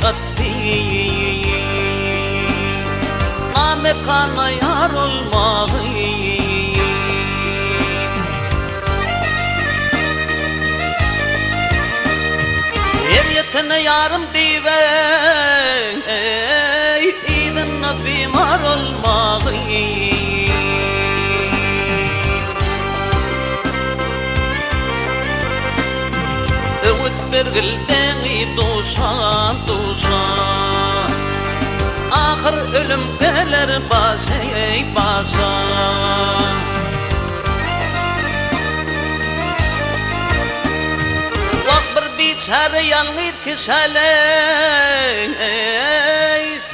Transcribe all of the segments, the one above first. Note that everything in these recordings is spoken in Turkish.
خدي نامكان يار الماضي يريتنا يارم ديبي إذا النبي مر الماضي برقلتاني دوشان دوشان آخر ölüm gelir basay basan Vakbir biçare yalnız kişaley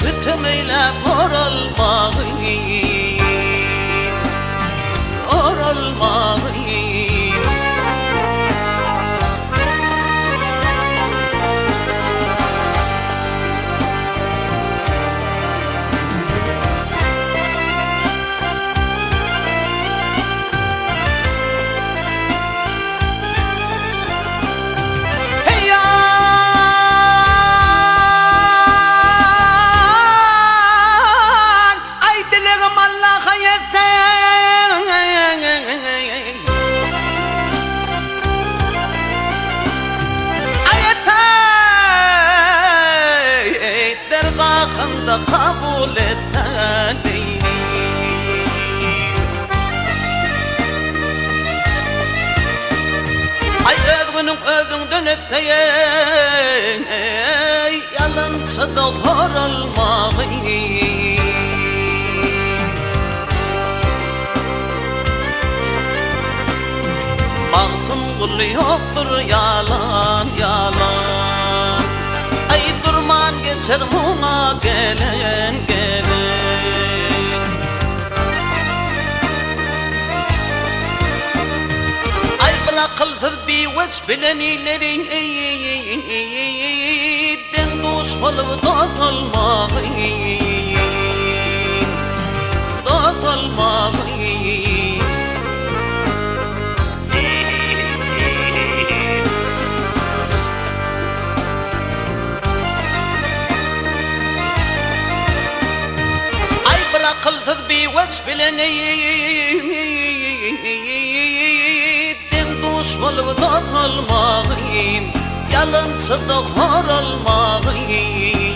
Bütümüyle oralmağı Oralmağı kabul etmeli Ay özgünün özünden öteye Yalansa da horulmalı Baktım kul yoktur yalan yalan Ay durman geçer muna gelen gelen Ay bırakılsız bir veç bilenilerin Den dostmalı dağılmalı Dağılmalı Akılsız bir veç bileneyim Den düşmalı dağılmalıyım Yalancı da horalmalıyım